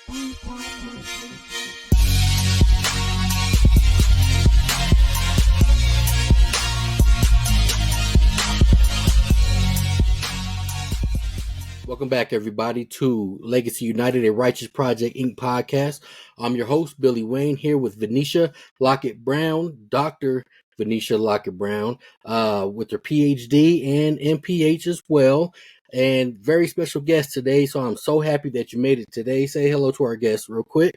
Welcome back, everybody, to Legacy United, a Righteous Project Inc. podcast. I'm your host, Billy Wayne, here with Vanisha Lockett Brown, Dr. Vanisha Lockett Brown, with her Ph.D. and M.P.H. as well. And very special guest today, so I'm so happy that you made it today. Say hello to our guest real quick.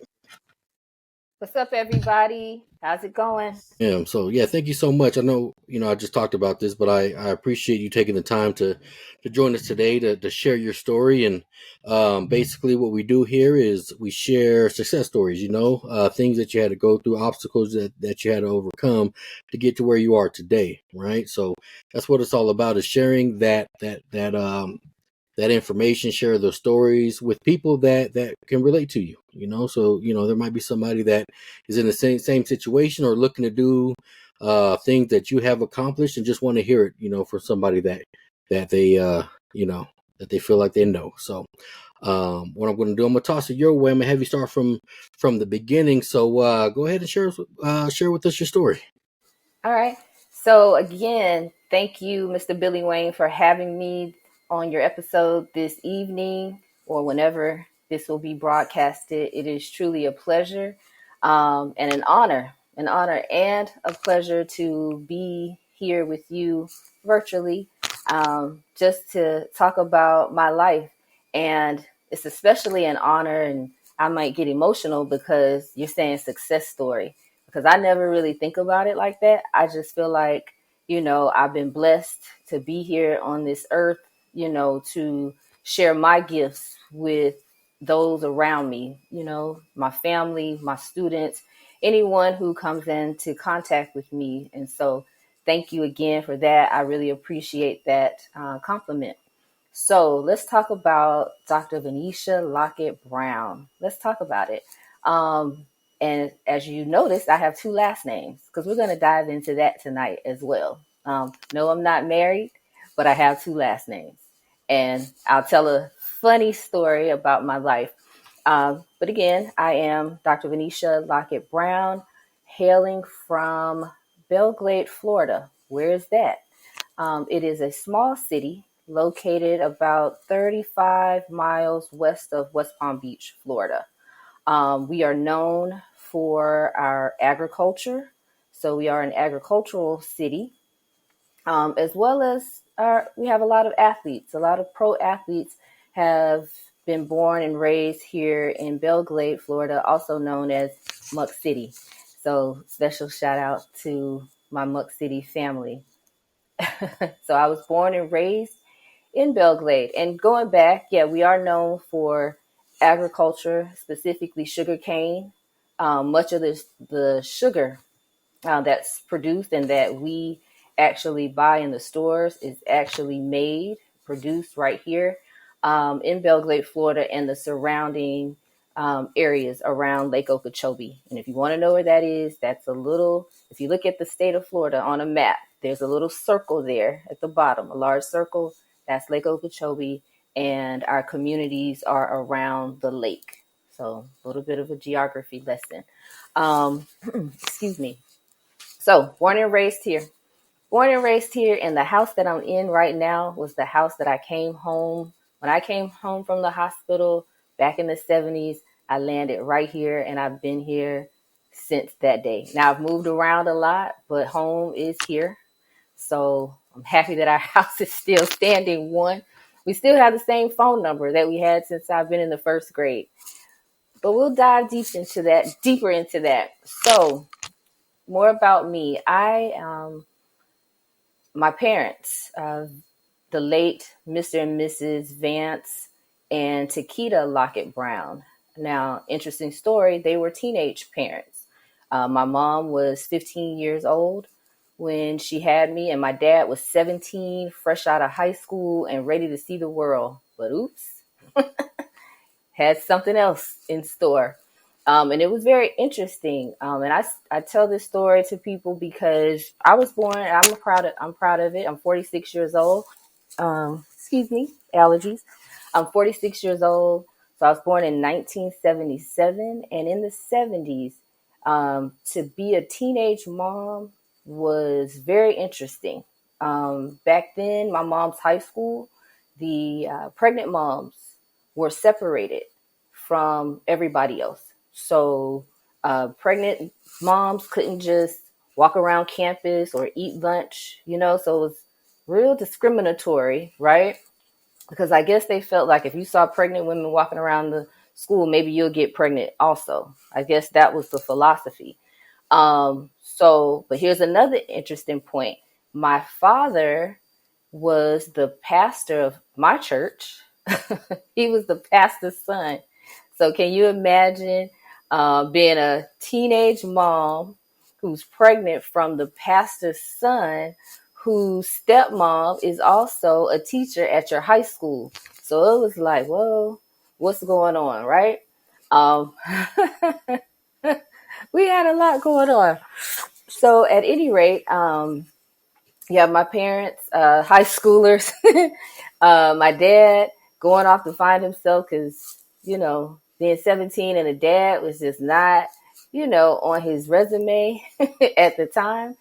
What's up, everybody? How's it going? So thank you so much. I know, I just talked about this, but I appreciate you taking the time to join us today to share your story. And basically what we do here is we share success stories, things that you had to go through, obstacles that you had to overcome to get to where you are today, right? So that's what it's all about, is sharing that information, share those stories with people that can relate to you, so there might be somebody that is in the same situation or looking to do things that you have accomplished and just want to hear it, for somebody that they that they feel like they know. So what I'm going to do, I'm going to toss it your way. I'm going to have you start from the beginning. So go ahead and share with us your story. All right. So again, thank you, Mr. Billy Wayne, for having me on your episode this evening or whenever this will be broadcasted. It is truly a pleasure and an honor and a pleasure to be here with you virtually, just to talk about my life. And it's especially an honor, and I might get emotional because you're saying success story, because I never really think about it like that. I just feel like, I've been blessed to be here on this earth, to share my gifts with those around me, my family, my students, anyone who comes into contact with me. And so thank you again for that. I really appreciate that compliment. So let's talk about Dr. Vanisha Lockett Brown. Let's talk about it. And as you noticed, I have two last names because we're going to dive into that tonight as well. No, I'm not married, but I have two last names. And I'll tell a funny story about my life. But again, I am Dr. Vanisha Lockett Brown, hailing from Belle Glade, Florida. Where is that? It is a small city located about 35 miles west of West Palm Beach, Florida. We are known for our agriculture. So we are an agricultural city, as well as we have a lot of athletes. A lot of pro athletes have been born and raised here in Belle Glade, Florida, also known as Muck City. So special shout out to my Muck City family. So I was born and raised in Belle Glade. And going back, we are known for agriculture, specifically sugar cane. Much of the sugar that's produced and that we actually buy in the stores is actually produced right here in Belle Glade, Florida, and the surrounding areas around Lake Okeechobee. And if you want to know where that is, if you look at the state of Florida on a map, there's a little circle there at the bottom, a large circle. That's Lake Okeechobee, and our communities are around the lake. So a little bit of a geography lesson. Excuse me. So born and raised here. And the house that I'm in right now was the house that I came home. When I came home from the hospital back in the 70s, I landed right here, and I've been here since that day. Now I've moved around a lot, but home is here. So I'm happy that our house is still standing. We still have the same phone number that we had since I've been in the first grade. But we'll dive deeper into that. So more about me. My parents, the late Mr. and Mrs. Vance and Takeda Lockett Brown. Now, interesting story, they were teenage parents. My mom was 15 years old when she had me, and my dad was 17, fresh out of high school and ready to see the world. But oops, had something else in store. And it was very interesting. And I tell this story to people because I was born, I'm proud of it. I'm 46 years old. Excuse me, allergies. I'm 46 years old. So I was born in 1977, and in the 70s, to be a teenage mom was very interesting. Back then, my mom's high school, the pregnant moms were separated from everybody else. So pregnant moms couldn't just walk around campus or eat lunch, so it was real discriminatory, right? Because I guess they felt like if you saw pregnant women walking around the school, maybe you'll get pregnant also. I guess that was the philosophy. But here's another interesting point. My father was the pastor of my church. He was the pastor's son. So can you imagine being a teenage mom who's pregnant from the pastor's son, whose stepmom is also a teacher at your high school? So it was like, whoa, what's going on, right? Um, we had a lot going on. So at any rate, yeah, my parents, high schoolers, my dad going off to find himself because, being 17 and a dad was just not, on his resume at the time.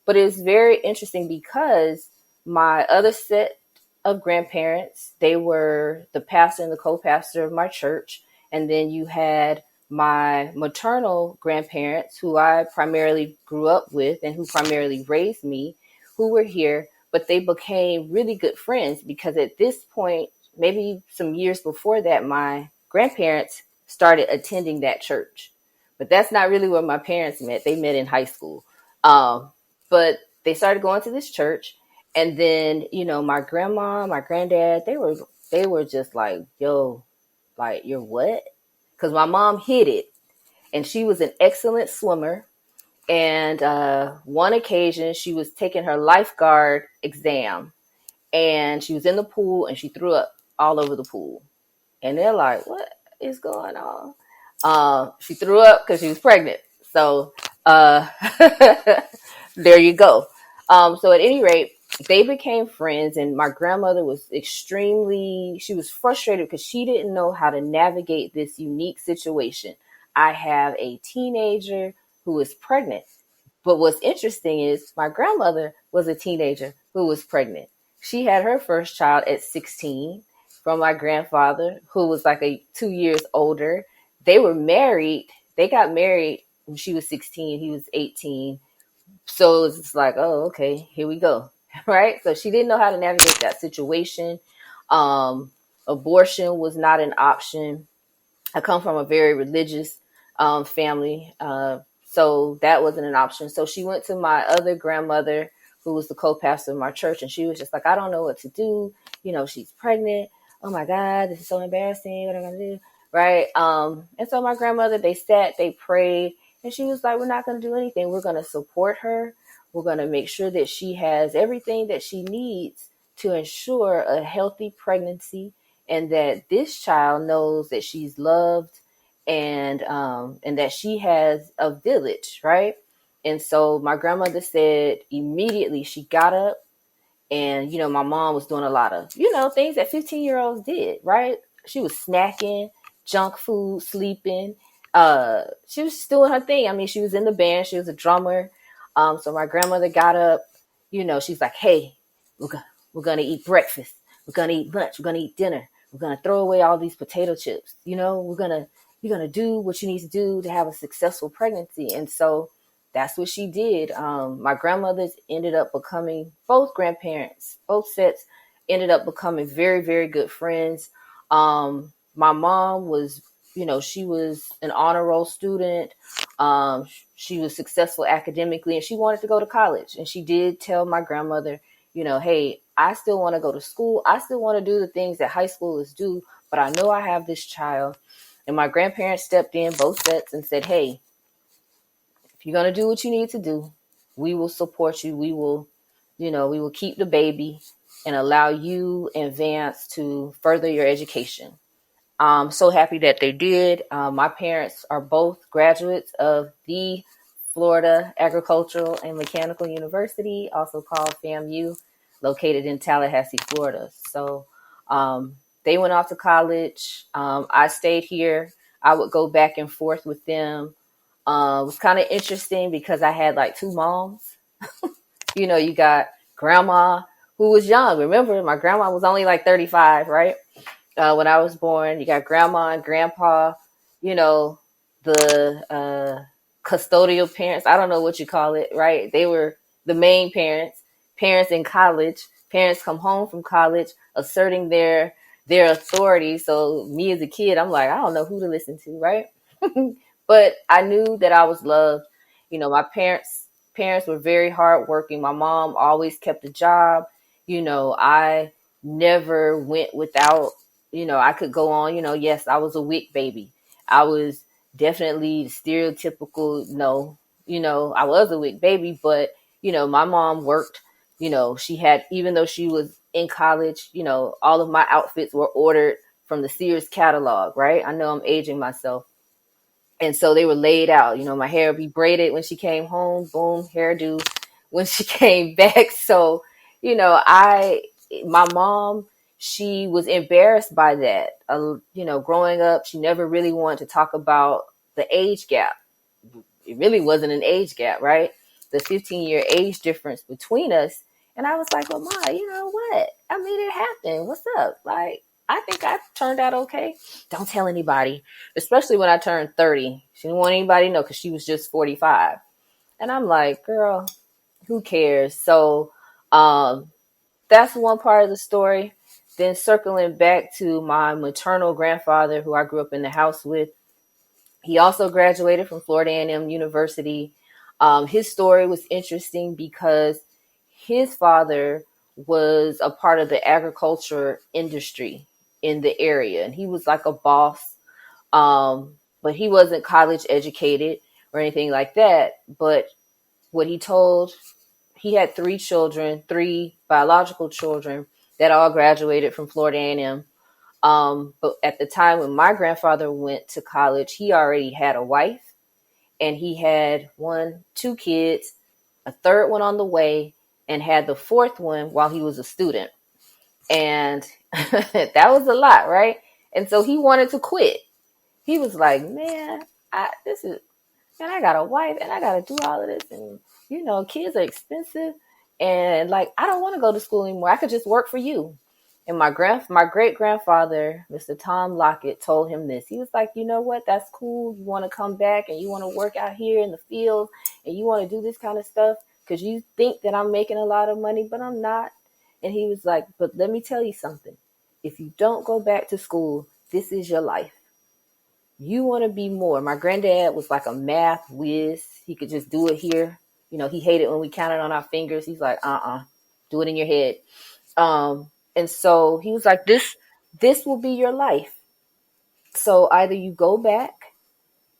But it's very interesting because my other set of grandparents, they were the pastor and the co-pastor of my church. And then you had my maternal grandparents, who I primarily grew up with and who primarily raised me, who were here, but they became really good friends because at this point, maybe some years before that, my grandparents started attending that church. But that's not really where my parents met. They met in high school. But they started going to this church. And then, my grandma, my granddad, they were just like, yo, like, you're what? Because my mom hid it. And she was an excellent swimmer. And one occasion, she was taking her lifeguard exam. And she was in the pool and she threw up all over the pool. And they're like, what is going on? She threw up because she was pregnant. So there you go. So at any rate, they became friends, and my grandmother was she was frustrated because she didn't know how to navigate this unique situation. I have a teenager who is pregnant. But what's interesting is my grandmother was a teenager who was pregnant. She had her first child at 16 from my grandfather, who was like 2 years older. They were married. They got married when she was 16. He was 18. So it's just like, oh, okay, here we go. Right? So she didn't know how to navigate that situation. Abortion was not an option. I come from a very religious family. So that wasn't an option. So she went to my other grandmother, who was the co-pastor of my church. And she was just like, I don't know what to do. She's pregnant. Oh my God, this is so embarrassing. What am I going to do? Right. And so my grandmother, they sat, they prayed, and she was like, we're not going to do anything. We're going to support her. We're going to make sure that she has everything that she needs to ensure a healthy pregnancy, and that this child knows that she's loved, and that she has a village, right? And so my grandmother said immediately she got up, and my mom was doing a lot of things that 15-year-olds did, right? She was snacking, junk food, sleeping. She was doing her thing. I mean, she was in the band. She was a drummer. So my grandmother got up. She's like, hey, we're gonna eat breakfast. We're gonna eat lunch. We're gonna eat dinner. We're gonna throw away all these potato chips. You're gonna do what you need to do to have a successful pregnancy. And so that's what she did. My grandmothers ended up becoming, both grandparents, both sets ended up becoming very, very good friends. My mom was, she was an honor roll student. She was successful academically, and she wanted to go to college. And she did tell my grandmother, hey, I still want to go to school. I still want to do the things that high schoolers do, but I know I have this child. And my grandparents stepped in, both sets, and said, hey, if you're going to do what you need to do, we will support you. We will keep the baby and allow you and Vance to further your education. I'm so happy that they did. My parents are both graduates of the Florida Agricultural and Mechanical University, also called FAMU, located in Tallahassee, Florida. So They went off to college. I stayed here. I would go back and forth with them. It was kind of interesting because I had like two moms. You got grandma who was young. Remember, my grandma was only like 35, right? When I was born. You got grandma and grandpa, you know, the custodial parents. I don't know what you call it, right? They were the main parents, parents in college, parents come home from college asserting their authority. So me as a kid, I'm like, I don't know who to listen to, right? But I knew that I was loved. My parents were very hardworking. My mom always kept a job. I never went without. I could go on. Yes, I was a WIC baby. I was definitely the stereotypical. No, I was a WIC baby, but my mom worked. She had, even though she was in college, all of my outfits were ordered from the Sears catalog, right? I know I'm aging myself. And so they were laid out. My hair would be braided when she came home, boom, hairdo when she came back. So, my mom, she was embarrassed by that. Growing up, she never really wanted to talk about the age gap. It really wasn't an age gap, right? The 15-year age difference between us. And I was like, well, Ma, you know what? I mean, it happened. What's up? Like, I think I turned out okay. Don't tell anybody, especially when I turned 30. She didn't want anybody to know because she was just 45. And I'm like, girl, who cares? So that's one part of the story. Then circling back to my maternal grandfather, who I grew up in the house with, he also graduated from Florida A&M University. His story was interesting because his father was a part of the agriculture industry in the area, and he was like a boss. But he wasn't college educated or anything like that. But what he had three children, three biological children that all graduated from Florida A&M. But at the time when my grandfather went to college, he already had a wife, and he had two kids, a third one on the way, and had the fourth one while he was a student. And that was a lot, right? And so he wanted to quit. He was like, man, I got a wife and I got to do all of this. And, kids are expensive. And like, I don't want to go to school anymore. I could just work for you. And my great grandfather, Mr. Tom Lockett, told him this. He was like, you know what? That's cool. You want to come back and you want to work out here in the field and you want to do this kind of stuff because you think that I'm making a lot of money, but I'm not. And he was like, but let me tell you something. If you don't go back to school, this is your life. You want to be more. My granddad was like a math whiz. He could just do it here. He hated when we counted on our fingers. He's like, do it in your head. And so he was like, this will be your life. So either you go back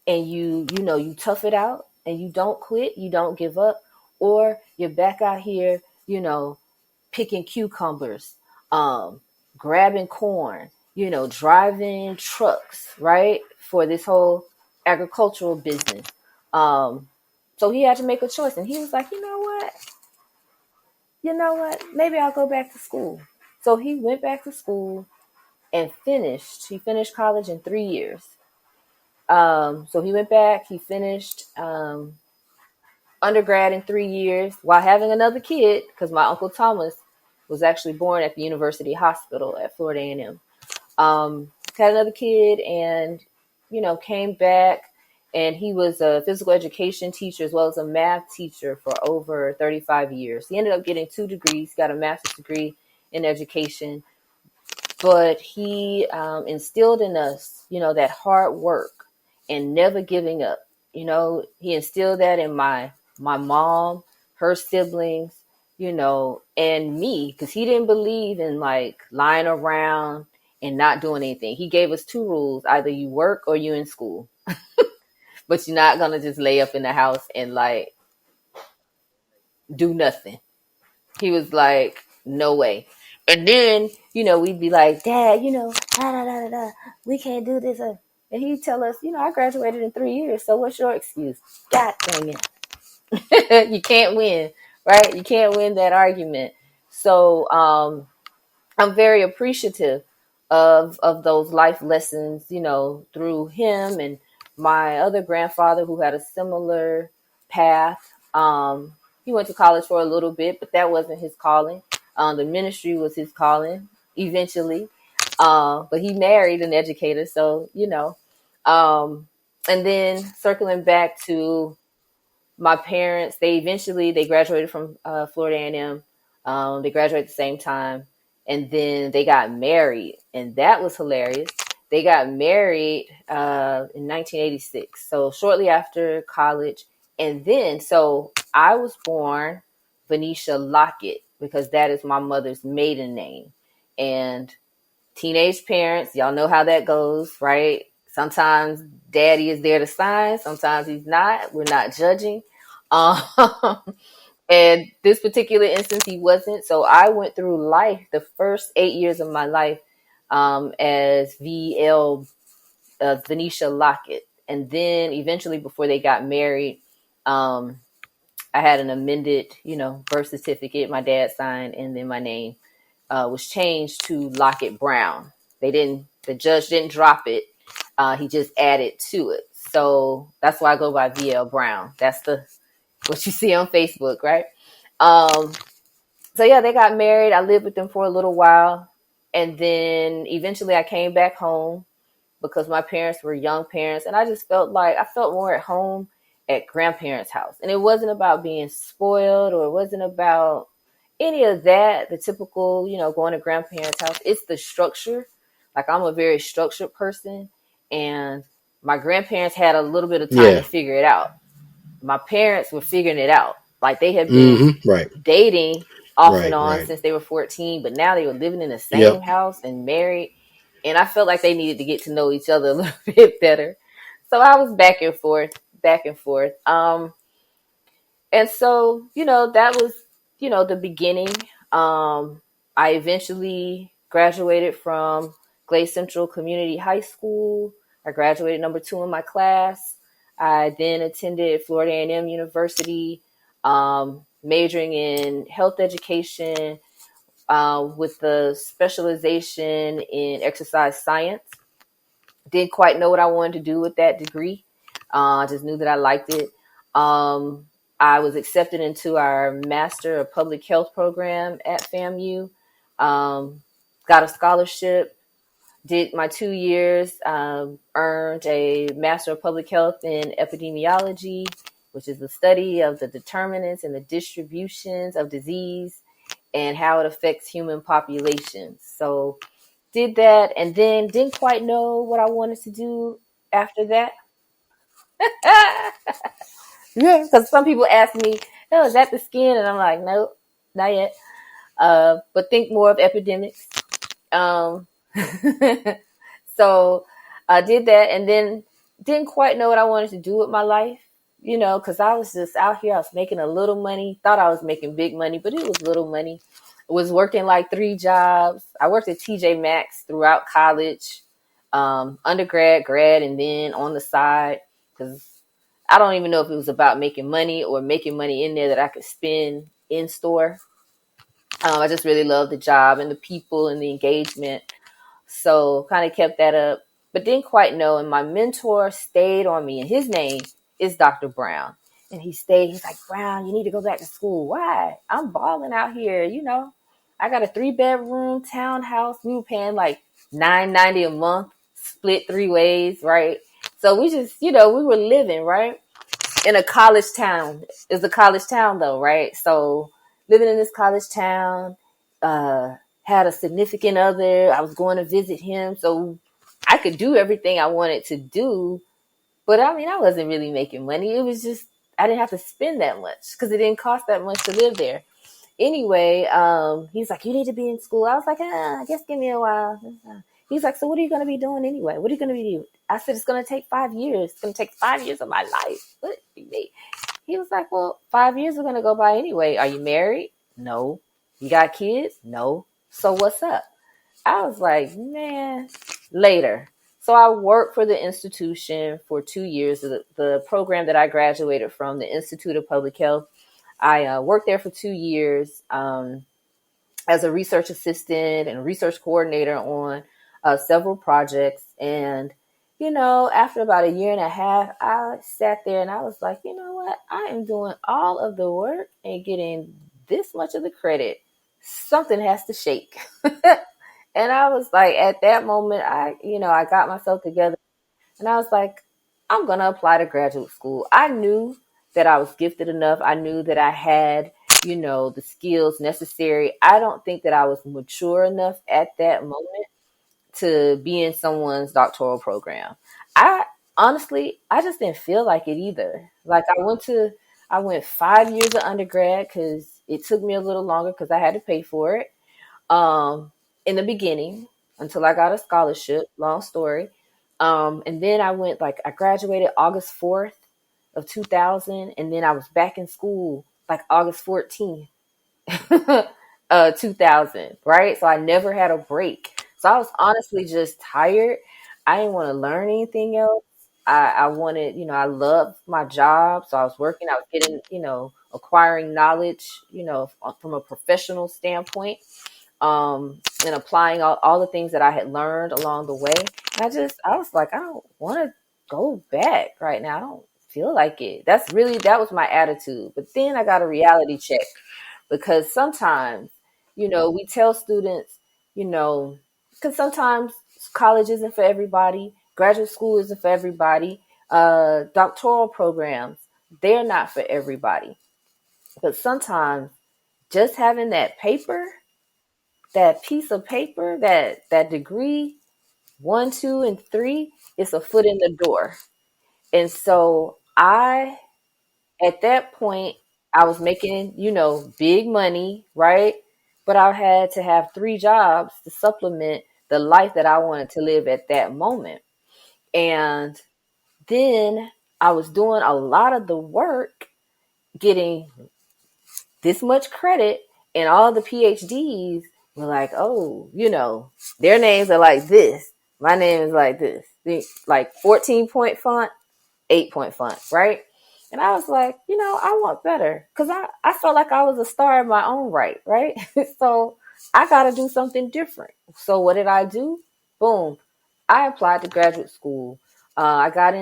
and you tough it out and you don't quit, you don't give up, or you're back out here, picking cucumbers, grabbing corn, driving trucks, right? For this whole agricultural business. So he had to make a choice. And he was like, you know what? Maybe I'll go back to school. So he went back to school and finished. He finished college in 3 years. So he went back, he finished undergrad in 3 years while having another kid, because my Uncle Thomas was actually born at the University Hospital at Florida A&M. Had another kid and, came back, and he was a physical education teacher as well as a math teacher for over 35 years. He ended up getting 2 degrees, got a master's degree in education, but he instilled in us, that hard work and never giving up. He instilled that in my mom, her siblings, and me, because he didn't believe in like lying around and not doing anything. He gave us 2 rules: either you work or you in school, but you're not gonna just lay up in the house and like do nothing. He was like, no way. And then, we'd be like, Dad, da, da, da, da, da, we can't do this. And he'd tell us, I graduated in 3 years. So what's your excuse? God dang it. You can't win, right? You can't win that argument. So I'm very appreciative of those life lessons, through him and my other grandfather who had a similar path. He went to college for a little bit, but that wasn't his calling. The ministry was his calling eventually. But he married an educator, so and then circling back to my parents, they graduated from Florida A&M. They graduated at the same time, and then they got married, and that was hilarious. They got married in 1986, so shortly after college. And then, so I was born Vanisha Lockett because that is my mother's maiden name. And teenage parents, y'all know how that goes, right? Sometimes daddy is there to sign, sometimes he's not. We're not judging. Um, and this particular instance, he wasn't. So I went through life, the first 8 years of my life, as VL Vanisha Lockett. And then eventually, before they got married, I had an amended, birth certificate my dad signed, and then my name was changed to Lockett Brown. The judge didn't drop it. He just added to it. So that's why I go by VL Brown. That's what you see on Facebook, right? So yeah, they got married. I lived with them for a little while. And then eventually I came back home because my parents were young parents. And I just felt like I felt more at home at grandparents' house. And it wasn't about being spoiled, or it wasn't about any of that, the typical, going to grandparents' house. It's the structure. Like, I'm a very structured person, and my grandparents had a little bit of time to figure it out. My parents were figuring it out. Like, they had been dating off and on since they were 14, but now they were living in the same house and married. And I felt like they needed to get to know each other a little bit better. So I was back and forth. And so, that was, the beginning. I eventually graduated from Glade Central Community High School. I graduated number 2 in my class. I then attended Florida A&M University, majoring in health education, with the specialization in exercise science. Didn't quite know what I wanted to do with that degree. I just knew that I liked it. I was accepted into our Master of Public Health program at FAMU. Got a scholarship, did my 2 years, earned a Master of Public Health in Epidemiology, which is the study of the determinants and the distributions of disease and how it affects human populations. So did that, and then didn't quite know what I wanted to do after that. Yeah, because some people ask me, "Oh, is that the skin?" And I'm like, "Nope, not yet." But think more of epidemics. Um, so I did that, and then didn't quite know what I wanted to do with my life, because I was just out here. I was making a little money, thought I was making big money, but it was little money. I was working like 3 jobs. I worked at TJ Maxx throughout college, undergrad, grad, and then on the side, because I don't even know if it was about making money or making money in there that I could spend in store. I just really loved the job and the people and the engagement. So kind of kept that up, but didn't quite know. And my mentor stayed on me, and his name is Dr. Brown. And he stayed. He's like, "Brown, you need to go back to school." Why? I'm balling out here. I got a 3-bedroom townhouse. We were paying like $9.90 a month, split 3 ways, right? So we just, we were living, right? In a college town. It's a college town though, right? So living in this college town, had a significant other. I was going to visit him, so I could do everything I wanted to do. But I mean, I wasn't really making money. It was just, I didn't have to spend that much because it didn't cost that much to live there. Anyway, he's like, "You need to be in school." I was like, I guess give me a while. He's like, "So what are you going to be doing anyway? What are you going to be doing?" I said, "It's going to take 5 years. It's going to take 5 years of my life." What? He was like, "Well, 5 years are going to go by anyway. Are you married?" "No." "You got kids?" "No." "So what's up?" I was like, man, later. So I worked for the institution for 2 years, the program that I graduated from, the Institute of Public Health. I worked there for 2 years as a research assistant and research coordinator on several projects. And, after about a year and a half, I sat there and I was like, you know what? I am doing all of the work and getting this much of the credit. Something has to shake. And I was like, at that moment, I got myself together and I was like, I'm going to apply to graduate school. I knew that I was gifted enough. I knew that I had, the skills necessary. I don't think that I was mature enough at that moment to be in someone's doctoral program. I honestly, I just didn't feel like it either. Like I went 5 years of undergrad because it took me a little longer because I had to pay for it. In the beginning until I got a scholarship, long story. And then I graduated August 4th of 2000. And then I was back in school like August 14th, 2000, right? So I never had a break. So I was honestly just tired. I didn't want to learn anything else. I wanted, I loved my job. So I was working, I was getting, acquiring knowledge, from a professional standpoint, and applying all the things that I had learned along the way. And I was like, I don't want to go back right now. I don't feel like it. That was my attitude. But then I got a reality check because sometimes, we tell students, because sometimes college isn't for everybody, graduate school isn't for everybody, doctoral programs, they're not for everybody. But sometimes just having that piece of paper, that degree, 1, 2, and 3, is a foot in the door. And so at that point, I was making, big money, right? But I had to have 3 jobs to supplement the life that I wanted to live at that moment. And then I was doing a lot of the work, getting this much credit, and all the PhDs were like, oh, their names are like this. My name is like this. Like 14-point font, 8-point font, right? And I was like, I want better because I felt like I was a star in my own right? So I got to do something different. So what did I do? Boom. I applied to graduate school. I got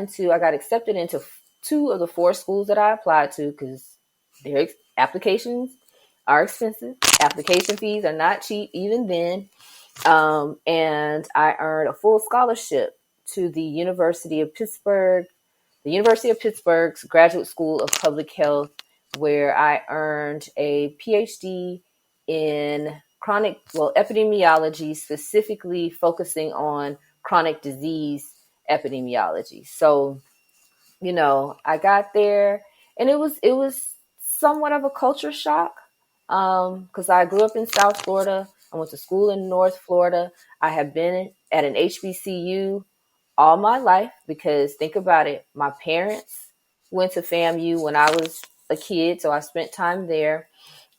accepted into 2 of the 4 schools that I applied to because their applications are expensive. Application fees are not cheap even then. And I earned a full scholarship to the University of Pittsburgh's Graduate School of Public Health, where I earned a Ph.D. in epidemiology, specifically focusing on chronic disease epidemiology. So, I got there and it was somewhat of a culture shock. Because I grew up in South Florida. I went to school in North Florida. I have been at an HBCU all my life because think about it. My parents went to FAMU when I was a kid, so I spent time there.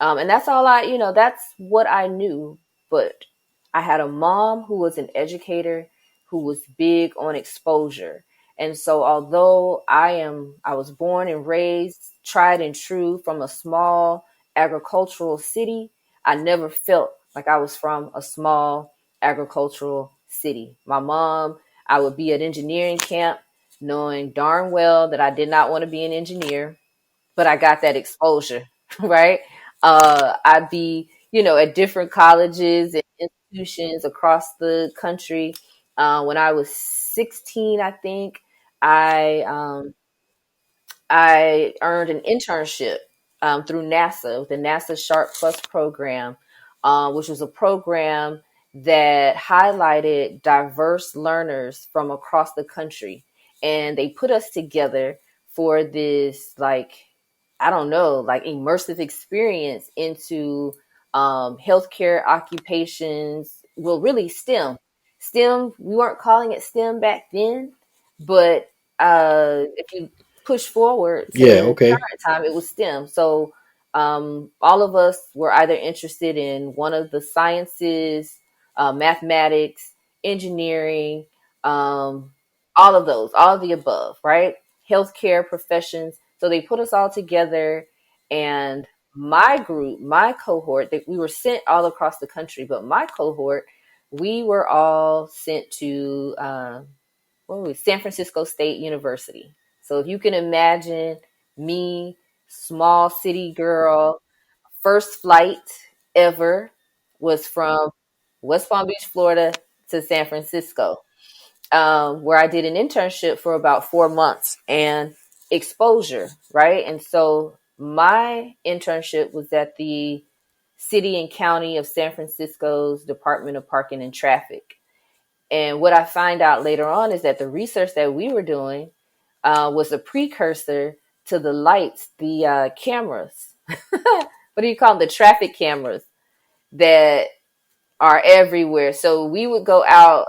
And that's that's what I knew. But I had a mom who was an educator who was big on exposure. And so although I was born and raised tried and true from a small agricultural city, I never felt like I was from a small agricultural city. My mom, I would be at engineering camp knowing darn well that I did not want to be an engineer, but I got that exposure, right? I'd be, at different colleges and institutions across the country. When I was 16, I think I I earned an internship through NASA with the NASA Sharp Plus program, which was a program that highlighted diverse learners from across the country. And they put us together for this, like, I don't know, like immersive experience into healthcare occupations. Well, really STEM. STEM, we weren't calling it STEM back then, but if you push forward Yeah. to Okay. current time, it was STEM. So all of us were either interested in one of the sciences, mathematics, engineering, all of those, all of the above, right? Healthcare professions. So they put us all together, and my group, my cohort, that we were sent all across the country, but my cohort, we were all sent to San Francisco State University. So if you can imagine me, small city girl, first flight ever was from West Palm Beach, Florida to San Francisco, where I did an internship for about 4 months and exposure, right? And so my internship was at the City and County of San Francisco's Department of Parking and Traffic. And what I find out later on is that the research that we were doing was a precursor to the lights, the cameras. What do you call them? The traffic cameras that are everywhere. So we would go out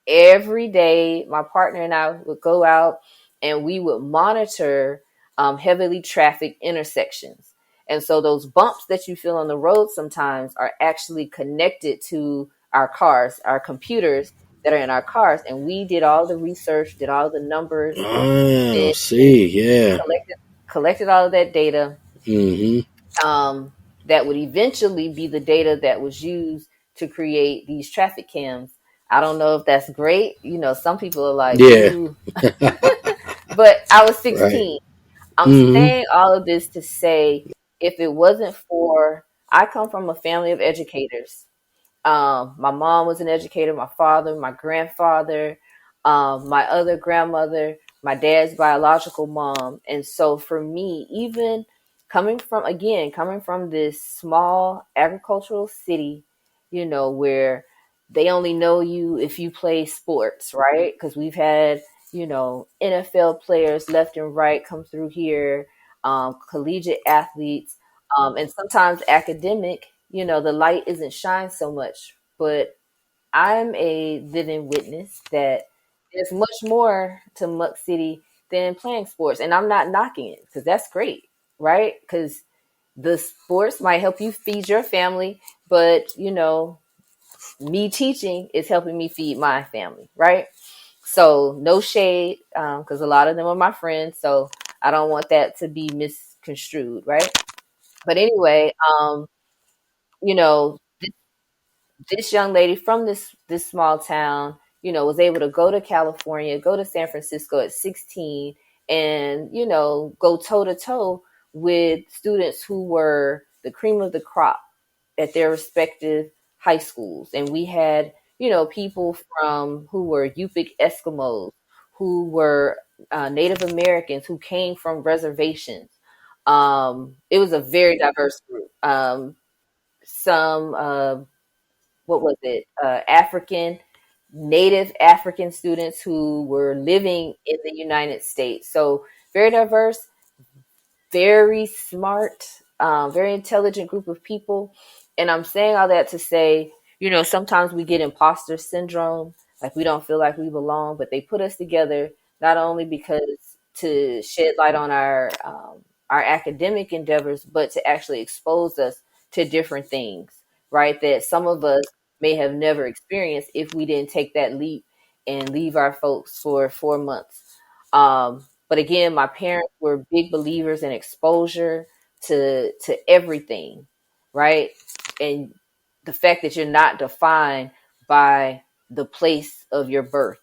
every day. My partner and I would go out and we would monitor heavily trafficked intersections. And so those bumps that you feel on the road sometimes are actually connected to our cars, our computers that are in our cars. And we did all the research, did all the numbers, Oh, and see, yeah. collected all of that data, Mm-hmm. that would eventually be the data that was used to create these traffic cams. I don't know if that's great. You know, some people are like, Yeah. ooh, but I was Right. 16. I'm Mm-hmm. saying all of this to say, if it wasn't for, I come from a family of educators. My mom was an educator, my father, my grandfather, my other grandmother, my dad's biological mom. And so for me, even coming from this small agricultural city, you know, where they only know you if you play sports, right? Because we've had, you know, NFL players left and right come through here, collegiate athletes, and sometimes academic, you know, the light isn't shined so much. But I'm a living witness that there's much more to Muck City than playing sports. And I'm not knocking it because that's great, right? Because the sports might help you feed your family, but, you know, me teaching is helping me feed my family, right? So no shade, because a lot of them are my friends. So I don't want that to be misconstrued, right? But anyway, you know, this young lady from this small town, you know, was able to go to California, go to San Francisco at 16, and you know, go toe to toe with students who were the cream of the crop at their respective high schools. And we had, you know, people from who were Yupik Eskimos, who were Native Americans, who came from reservations. It was a very diverse group. Some what was it? Native African students who were living in the United States. So very diverse, very smart, very intelligent group of people. And I'm saying all that to say, you know, sometimes we get imposter syndrome, like we don't feel like we belong, but they put us together not only because to shed light on our academic endeavors, but to actually expose us to different things, right? That some of us may have never experienced if we didn't take that leap and leave our folks for 4 months. But again, my parents were big believers in exposure to everything, right? And the fact that you're not defined by the place of your birth,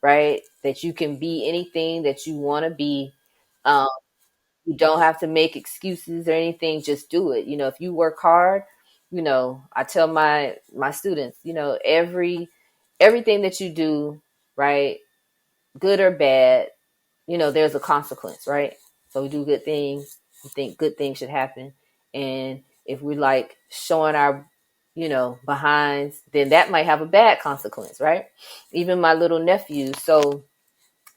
right? That you can be anything that you want to be. Um, you don't have to make excuses or anything. Just do it. You know, if you work hard, you know, I tell my students, you know, everything that you do, right, good or bad, you know, there's a consequence, right? So we do good things, we think good things should happen. And if we like showing our, you know, behinds, then that might have a bad consequence, right? Even my little nephew. So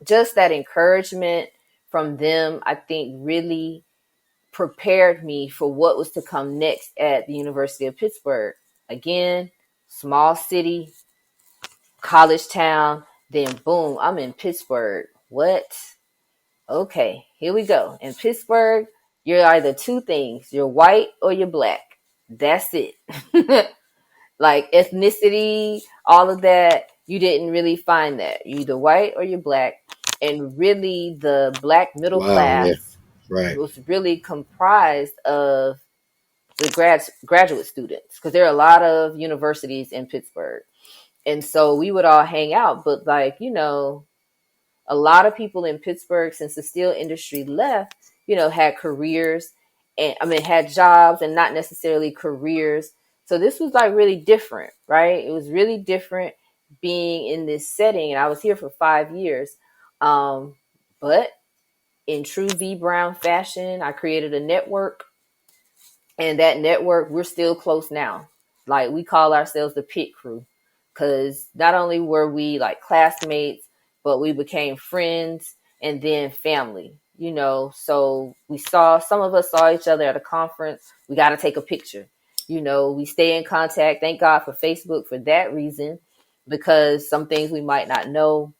just that encouragement from them, I think really prepared me for what was to come next at the University of Pittsburgh. Again, small city, college town, then boom, I'm in Pittsburgh. What? Okay, here we go. In Pittsburgh, you're either two things. You're white or you're black. That's it. Like ethnicity, all of that, you didn't really find that. You're either white or you're black. And really the black middle Wow, yeah. class Right. was really comprised of the graduate students because there are a lot of universities in Pittsburgh. And so we would all hang out. But like, a lot of people in Pittsburgh, since the steel industry left, had careers and had jobs and not necessarily careers. So this was like really different, right? It was really different being in this setting. And I was here for 5 years. But in true V Brown fashion, I created a network, and that network, we're still close now. Like, we call ourselves the Pit Crew, because not only were we like classmates, but we became friends and then family, So some of us saw each other at a conference. We got to take a picture. We stay in contact. Thank God for Facebook for that reason, because some things we might not know.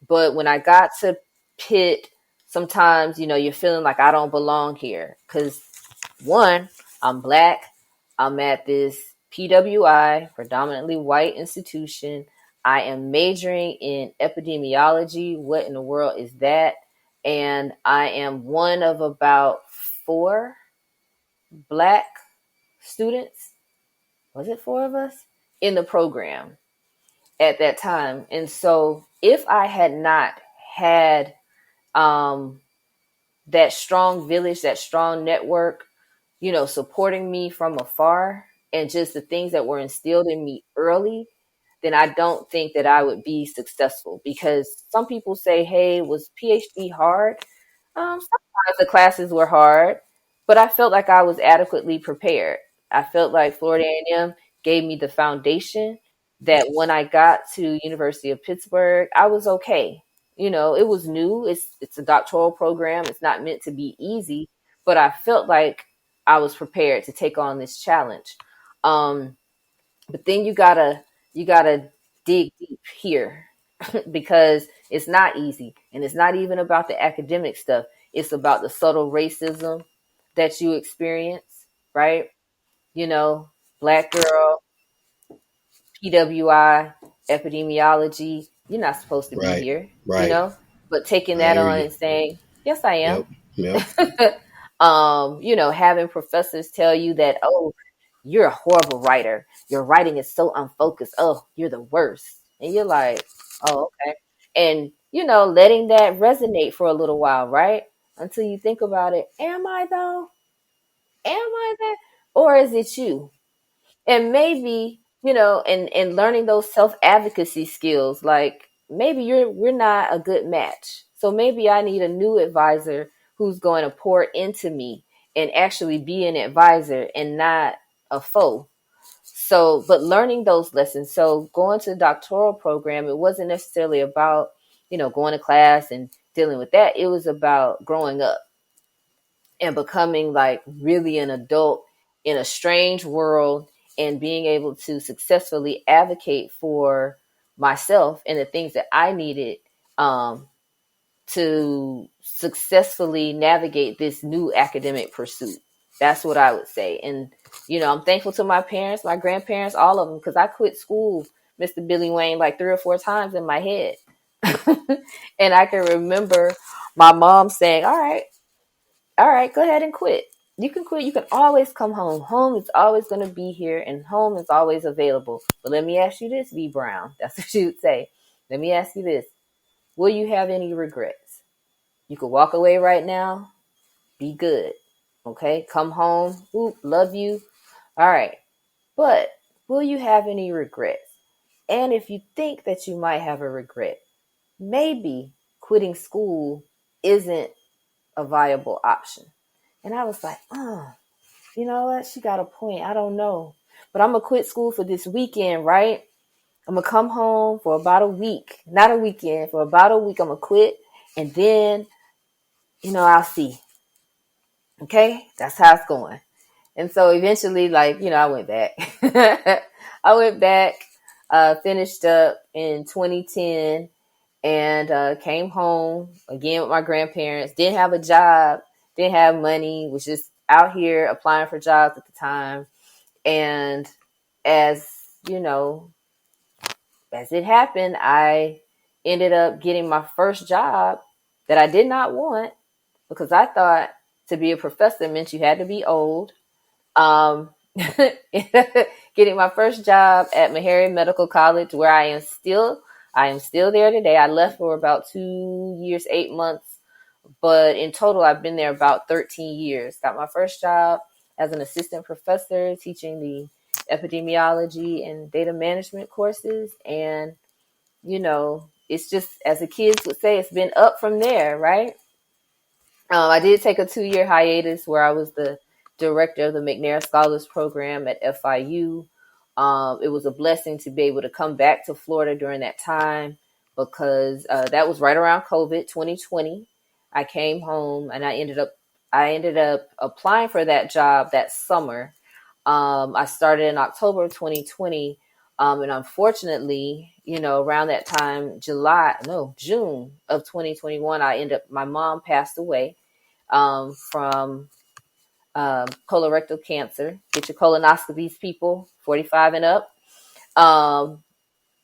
But when I got to Pitt, sometimes, you're feeling like I don't belong here. Because one, I'm Black. I'm at this PWI, predominantly white institution. I am majoring in epidemiology. What in the world is that? And I am one of about 4 Black students. Was it 4 of us in the program at that time? And so if I had not had that strong village, that strong network, supporting me from afar, and just the things that were instilled in me early, then I don't think that I would be successful. Because some people say, hey, was Ph.D. hard? Sometimes the classes were hard, but I felt like I was adequately prepared. I felt like Florida A&M gave me the foundation that when I got to University of Pittsburgh, I was okay. It was new. It's a doctoral program. It's not meant to be easy, but I felt like I was prepared to take on this challenge. But then you gotta dig deep here because it's not easy, and it's not even about the academic stuff. It's about the subtle racism that you experience, right? Black girl, PWI, epidemiology. You're not supposed to be Right. here, Right. but taking I that hear on you. and saying, yes, I am. Yep. Yep. Having professors tell you that, oh, you're a horrible writer. Your writing is so unfocused. Oh, you're the worst. And you're like, oh, okay. And, letting that resonate for a little while, right? Until you think about it. Am I though? Am I that? Or is it you? And maybe, and learning those self-advocacy skills, like maybe we're not a good match. So maybe I need a new advisor who's going to pour into me and actually be an advisor and not a foe. So, but learning those lessons. So going to the doctoral program, it wasn't necessarily about, going to class and dealing with that. It was about growing up and becoming like really an adult in a strange world, and being able to successfully advocate for myself and the things that I needed to successfully navigate this new academic pursuit. That's what I would say. And, I'm thankful to my parents, my grandparents, all of them, because I quit school, Mr. Billy Wayne, like 3 or 4 times in my head. And I can remember my mom saying, all right, go ahead and quit. You can quit. You can always come home. Home is always going to be here, and home is always available. But let me ask you this, V Brown. That's what she would say. Let me ask you this. Will you have any regrets? You could walk away right now. Be good. Okay? Come home. Oop, love you. All right. But will you have any regrets? And if you think that you might have a regret, maybe quitting school isn't a viable option. And I was like, oh, you know what? She got a point. I don't know. But I'm going to quit school for this weekend, right? I'm going to come home for about a week. Not a weekend, for about a week. I'm going to quit. And then, I'll see. Okay? That's how it's going. And so eventually, I went back. I went back, finished up in 2010, and came home again with my grandparents. Didn't have a job, didn't have money, was just out here applying for jobs at the time. And as you know, as it happened, I ended up getting my first job that I did not want, because I thought to be a professor meant you had to be old. getting my first job at Meharry Medical College, where I am still there today. I left for about 2 years, 8 months, but in total, I've been there about 13 years. Got my first job as an assistant professor teaching the epidemiology and data management courses. And, it's just, as the kids would say, it's been up from there, right? I did take a 2-year hiatus where I was the director of the McNair Scholars Program at FIU. It was a blessing to be able to come back to Florida during that time because that was right around COVID 2020. I came home and I ended up applying for that job that summer. I started in October of 2020. And unfortunately, around that time, June of 2021, my mom passed away from colorectal cancer. Get your colonoscopies, people, 45 and up. Um,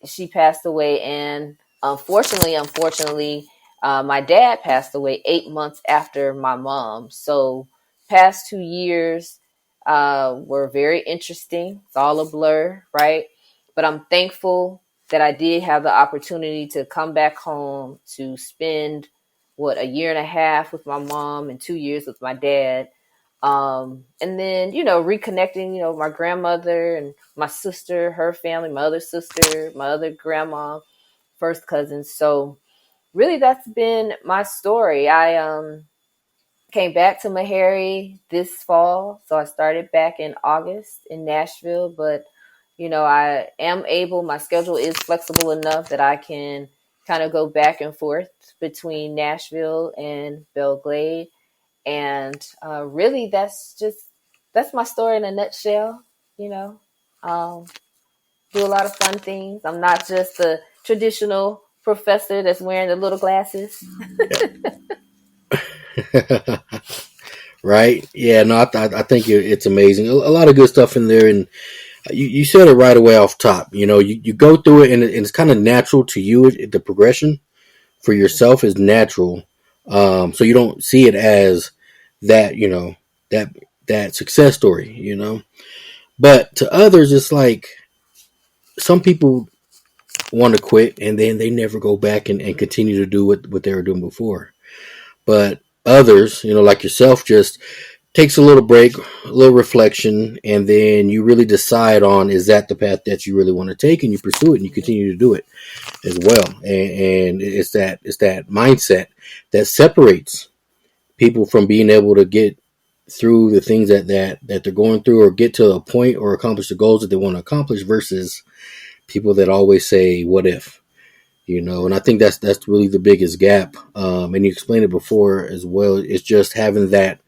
she passed away, and unfortunately, my dad passed away 8 months after my mom. So past 2 years were very interesting. It's all a blur, right? But I'm thankful that I did have the opportunity to come back home to spend a year and a half with my mom and 2 years with my dad. And then, reconnecting, my grandmother and my sister, her family, my other sister, my other grandma, first cousins. So really that's been my story. I came back to Meharry this fall. So I started back in August in Nashville, but I am my schedule is flexible enough that I can kind of go back and forth between Nashville and Belle Glade. And really, that's my story in a nutshell. You know, um, do a lot of fun things. I'm not just the traditional professor that's wearing the little glasses. Right? Yeah. No, I think it's amazing. A lot of good stuff in there, and you said it right away off top. You go through it, and it's kind of natural to you. The progression for yourself is natural, so you don't see it as that. That that success story. But to others, it's like some people want to quit and then they never go back and continue to do what they were doing before. But others, like yourself, just takes a little break, a little reflection, and then you really decide on, is that the path that you really want to take, and you pursue it and you continue to do it as well. And it's that mindset that separates people from being able to get through the things that they're going through, or get to a point or accomplish the goals that they want to accomplish, versus people that always say, what if? And I think that's really the biggest gap. And you explained it before as well. It's just having that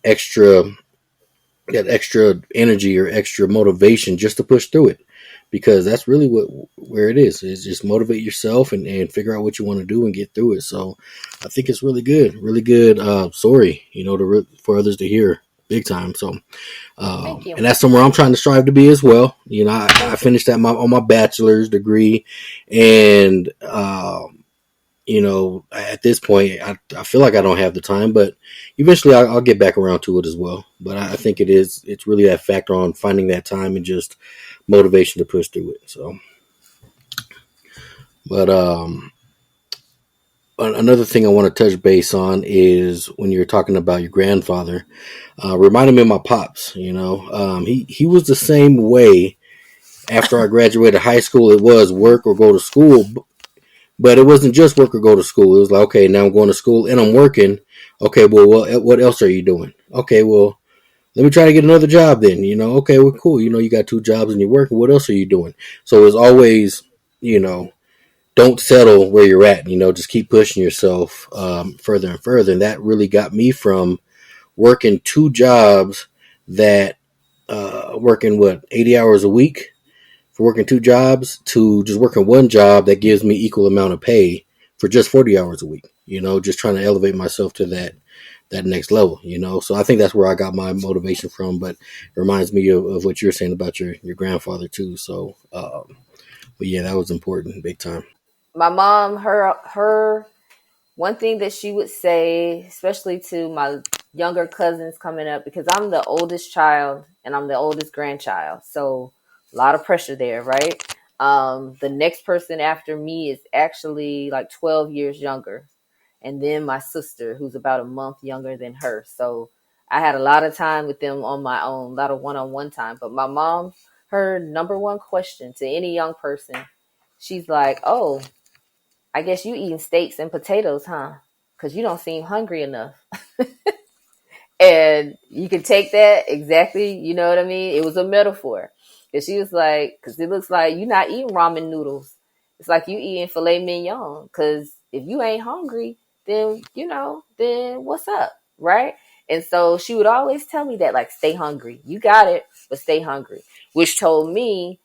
extra that extra energy or extra motivation just to push through it, because that's really where it is just motivate yourself and figure out what you want to do and get through it. So I think it's really good story, for others to hear, big time. So Thank you. and that's somewhere I'm trying to strive to be as well. I Thank you. finished on my bachelor's degree, and at this point, I feel like I don't have the time, but eventually I'll get back around to it as well. But I think it's really that factor on finding that time and just motivation to push through it. So, but another thing I want to touch base on is when you're talking about your grandfather, reminded me of my pops. He was the same way after I graduated high school. It was work or go to school. But it wasn't just work or go to school. It was like, okay, now I'm going to school and I'm working. Okay, well, what else are you doing? Okay, well, let me try to get another job then. Okay, well, cool. You got 2 jobs and you're working. What else are you doing? So it was always, don't settle where you're at. Just keep pushing yourself further and further. And that really got me from working 2 jobs that working 80 hours a week, for working 2 jobs, to just working 1 job that gives me equal amount of pay for just 40 hours a week. Just trying to elevate myself to that next level. So I think that's where I got my motivation from. But it reminds me of what you're saying about your grandfather too. So, but yeah, that was important, big time. My mom, her one thing that she would say, especially to younger cousins coming up because I'm the oldest child and I'm the oldest grandchild. So a lot of pressure there, right? The next person after me is actually like 12 years younger. And then my sister, who's about a month younger than her. So I had a lot of time with them on my own, a lot of one-on-one time. But my mom, her number one question to any young person, she's like, "Oh, I guess you eating steaks and potatoes, huh? Because you don't seem hungry enough." And you can take that exactly, you know what I mean? It was a metaphor. Because she was like, because it looks like you're not eating ramen noodles. It's like you eating filet mignon. Because if you ain't hungry, then, then what's up? Right? And so she would always tell me that, like, stay hungry. You got it, but stay hungry. Which told me,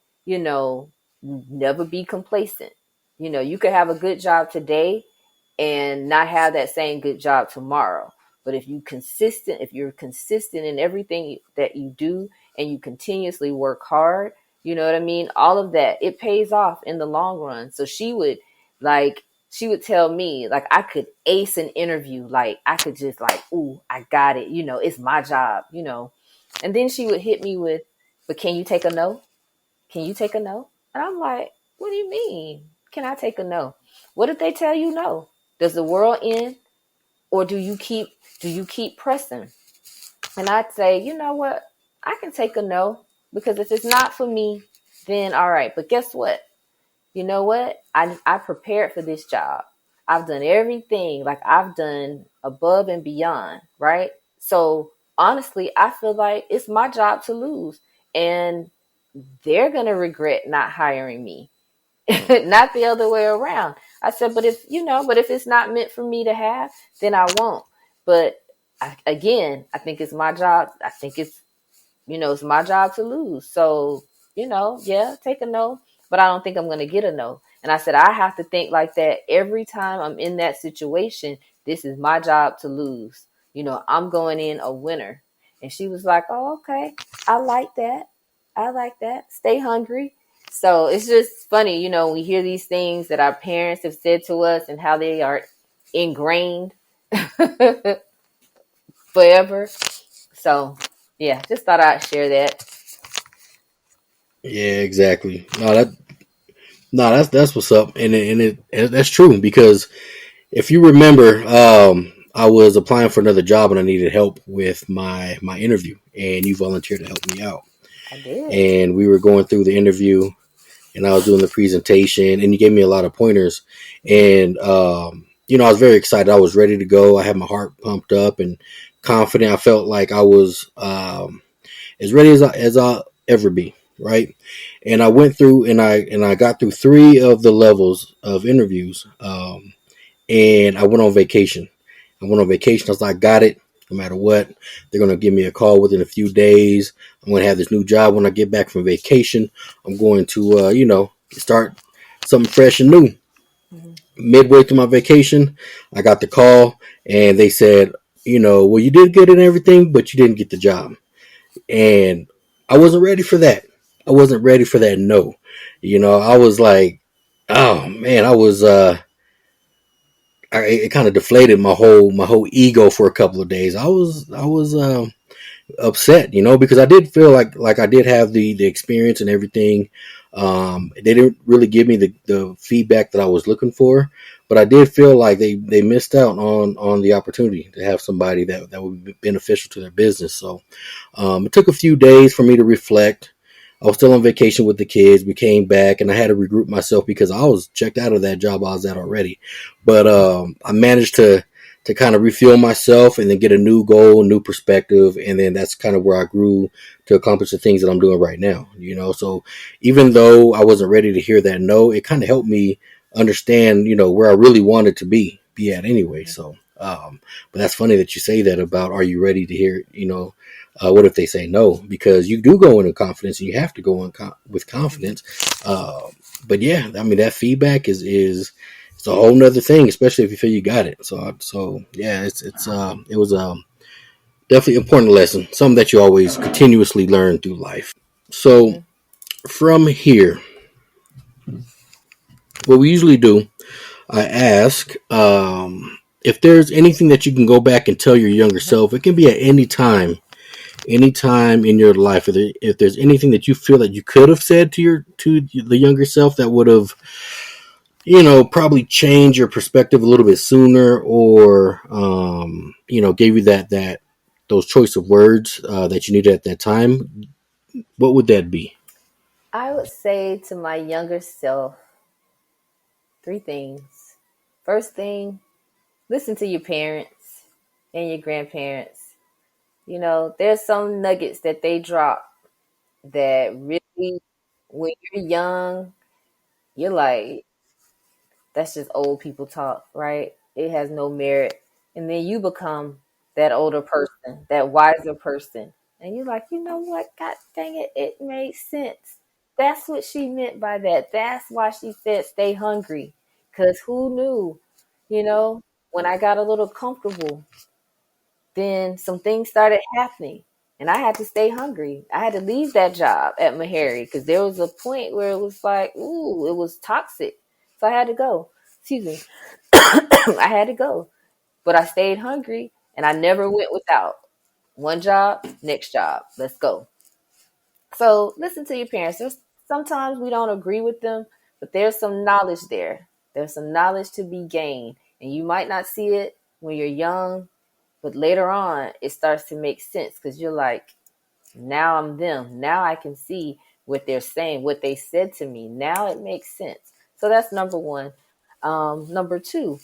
never be complacent. You could have a good job today and not have that same good job tomorrow. But if you're consistent in everything that you do and you continuously work hard, you know what I mean? All of that, it pays off in the long run. So she would tell me, like, I could ace an interview. Like, I could just like, ooh, I got it. It's my job. And then she would hit me with, but can you take a no? Can you take a no? And I'm like, what do you mean? Can I take a no? What if they tell you no? Does the world end? Or do you keep pressing? And I'd say, you know what? I can take a no, because if it's not for me, then all right. But guess what? You know what? I prepared for this job. I've done everything. Like, I've done above and beyond, right? So honestly, I feel like it's my job to lose. And they're going to regret not hiring me. Not the other way around. I said, but if it's not meant for me to have, then I won't. But I think it's my job. I think it's my job to lose. So, yeah, take a no, but I don't think I'm going to get a no. And I said, I have to think like that every time I'm in that situation. This is my job to lose. I'm going in a winner. And she was like, oh, okay. I like that. I like that. Stay hungry. So it's just funny, we hear these things that our parents have said to us and how they are ingrained forever. So, yeah, just thought I'd share that. Yeah, exactly. No, that's what's up, and that's true because if you remember, I was applying for another job and I needed help with my interview, and you volunteered to help me out. I did. And we were going through the interview, and I was doing the presentation, and you gave me a lot of pointers, and I was very excited. I was ready to go. I had my heart pumped up and confident. I felt like I was as ready as I'll ever be, right? And I went through and I got through three of the levels of interviews, and I went on vacation. I went on vacation. I was like, got it. No matter what, they're gonna give me a call within a few days. I'm gonna have this new job when I get back from vacation. I'm going to, start something fresh and new. Mm-hmm. Midway through my vacation, I got the call, and they said, well, you did good and everything, but you didn't get the job. And I wasn't ready for that. I wasn't ready for that. No, I was like, oh man, it kind of deflated my whole ego for a couple of days. I was upset, because I did feel like I did have the experience and everything. They didn't really give me the feedback that I was looking for, but I did feel like they missed out on the opportunity to have somebody that would be beneficial to their business. So it took a few days for me to reflect. I was still on vacation with the kids. We came back and I had to regroup myself because I was checked out of that job I was at already. But I managed to kind of refuel myself and then get a new goal, new perspective. And then that's kind of where I grew to accomplish the things that I'm doing right now. So even though I wasn't ready to hear that no, it kind of helped me understand, where I really wanted to be at anyway. So, but that's funny that you say that about, are you ready to hear, what if they say no? Because you do go in with confidence, and you have to go in with confidence. But yeah, I mean, that feedback is it's a whole nother thing, especially if you feel you got it. So yeah, it was definitely an important lesson, something that you always continuously learn through life. So Mm-hmm. from here, what we usually do, I ask, if there's anything that you can go back and tell your younger self, it can be at any time in your life. If there's anything that you feel that you could have said to the younger self that would have, probably changed your perspective a little bit sooner, or gave you that those choice of words that you needed at that time, what would that be? I would say to my younger self three things. First thing, listen to your parents and your grandparents. There's some nuggets that they drop that really, when you're young, you're like, that's just old people talk, right? It has no merit. And then you become that older person, that wiser person. And you're like, you know what? God dang it, it made sense. That's what she meant by that. That's why she said stay hungry. Because who knew, you know, when I got a little comfortable, then some things started happening. And I had to stay hungry. I had to leave that job at Meharry because there was a point where it was like, ooh, it was toxic. So I had to go. Excuse me. I had to go. But I stayed hungry and I never went without. One job, next job. Let's go. So listen to your parents. Sometimes we don't agree with them, but there's some knowledge there. There's some knowledge to be gained. And you might not see it when you're young, but later on it starts to make sense because you're like, now I'm them. Now I can see what they're saying, what they said to me. Now it makes sense. So that's number one. Number two,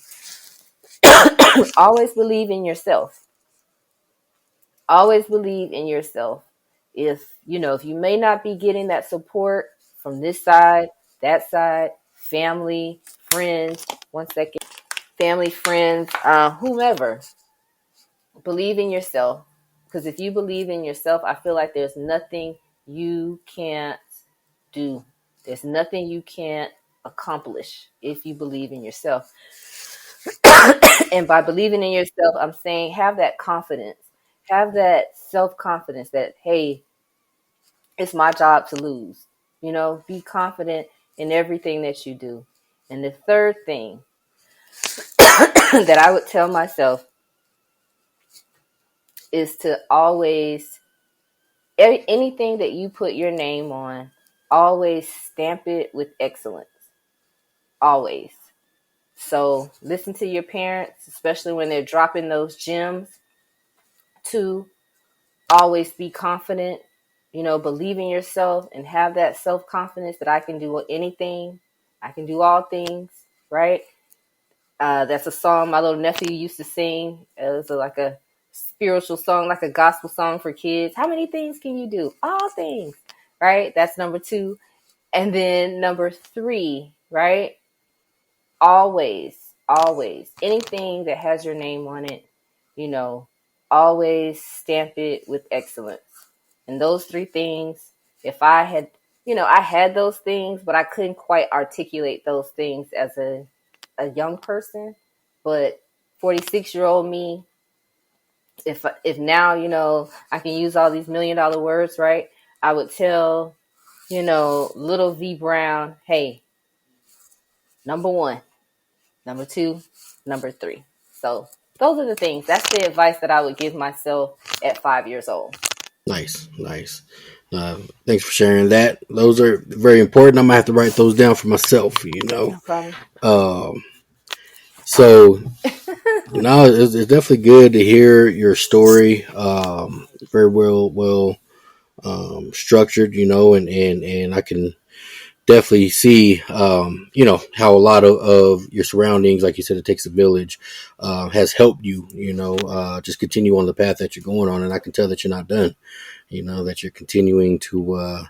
always believe in yourself. Always believe in yourself. If you may not be getting that support from this side, that side, family, friends, one second, family, friends, whomever, believe in yourself. Because if you believe in yourself, I feel like there's nothing you can't do. There's nothing you can't accomplish if you believe in yourself. And by believing in yourself, I'm saying have that confidence, have that self confidence that, hey, it's my job to lose. Be confident in everything that you do. And the third thing that I would tell myself is to always, anything that you put your name on, always stamp it with excellence. Always. So listen to your parents, especially when they're dropping those gems. To always be confident, believe in yourself and have that self confidence that I can do anything. I can do all things, right? That's a song my little nephew used to sing. It was like a spiritual song, like a gospel song for kids. How many things can you do? All things, right? That's number two. And then number three, right? Always, anything that has your name on it, you know, always stamp it with excellence. And those three things, if I had, I had those things, but I couldn't quite articulate those things as a young person. But 46-year-old me, if now, I can use all these $1,000,000 words, right? I would tell, little V Brown, hey, number one, number two, number three. So those are the things. That's the advice that I would give myself at 5 years old. Nice. Thanks for sharing that. Those are very important. I'm gonna have to write those down for myself. No problem. So it's definitely good to hear your story. Very well structured. And I can definitely see, how a lot of your surroundings, like you said, it takes a village, has helped you, just continue on the path that you're going on. And I can tell that you're not done, that you're continuing to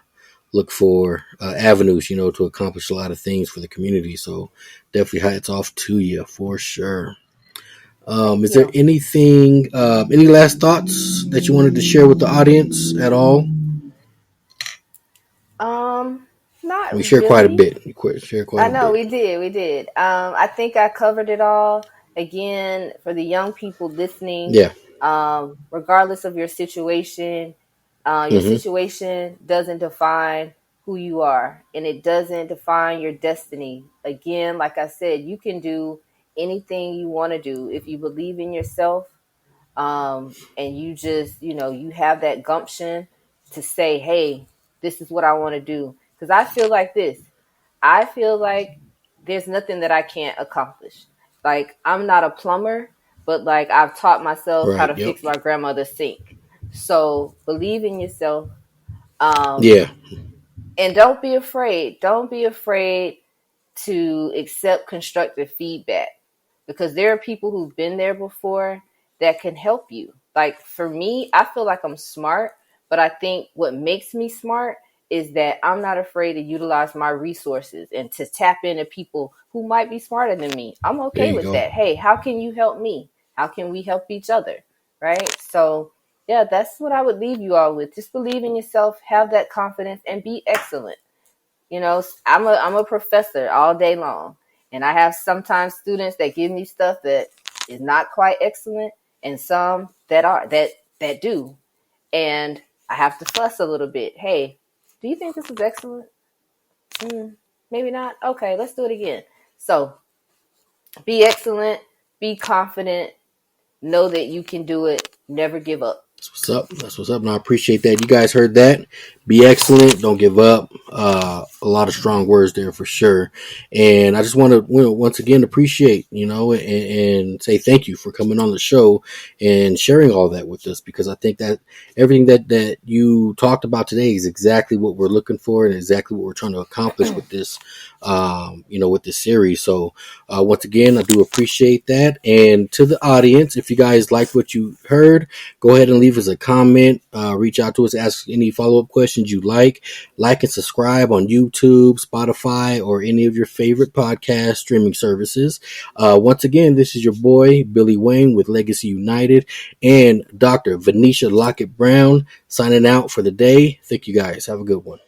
look for avenues, to accomplish a lot of things for the community. So definitely hats off to you for sure. Thank Is there you. anything, any last thoughts that you wanted to share with the audience at all? Um, We Not share quite a really. bit. We share quite I a know bit. we did. I think I covered it all. Again, for the young people listening, Yeah. regardless of your Hmm. situation doesn't define who you are, and it doesn't define your destiny. Again, like I said, you can do anything you want to do, if you believe in yourself, and you just, you have that gumption to say, hey, this is what I want to do. Because I feel like there's nothing that I can't accomplish. Like, I'm not a plumber, but like, I've taught myself how Right. to Yep. fix my grandmother's sink. So believe in yourself. Um, Yeah. and don't be afraid. Don't be afraid to accept constructive feedback, because there are people who've been there before that can help you. Like, for me, I feel like I'm smart, but I think what makes me smart is that I'm not afraid to utilize my resources and to tap into people who might be smarter than me. I'm There okay you with go. that. Hey, how can you help me? How can we help each other? Right? So, yeah, that's what I would leave you all with. Just believe in yourself, have that confidence, and be excellent. I'm a professor all day long, and I have sometimes students that give me stuff that is not quite excellent, and some that do, and I have to fuss a little bit. Hey, do you think this is excellent? Maybe not. Okay, let's do it again. So be excellent, be confident, know that you can do it, never give up. That's what's up. That's what's up. And I appreciate that. You guys heard that. Be excellent. Don't give up. A lot of strong words there for sure. And I just want to once again appreciate, and say thank you for coming on the show and sharing all that with us, because I think that everything that you talked about today is exactly what we're looking for and exactly what we're trying to accomplish with this, with this series. So once again, I do appreciate that. And to the audience, if you guys like what you heard, go ahead and leave us a comment, reach out to us, ask any follow-up questions you like and subscribe on YouTube, Spotify, or any of your favorite podcast streaming services. Once again, this is your boy, Billy Wayne with Legacy United, and Dr. Vanisha Lockett Brown signing out for the day. Thank you guys. Have a good one.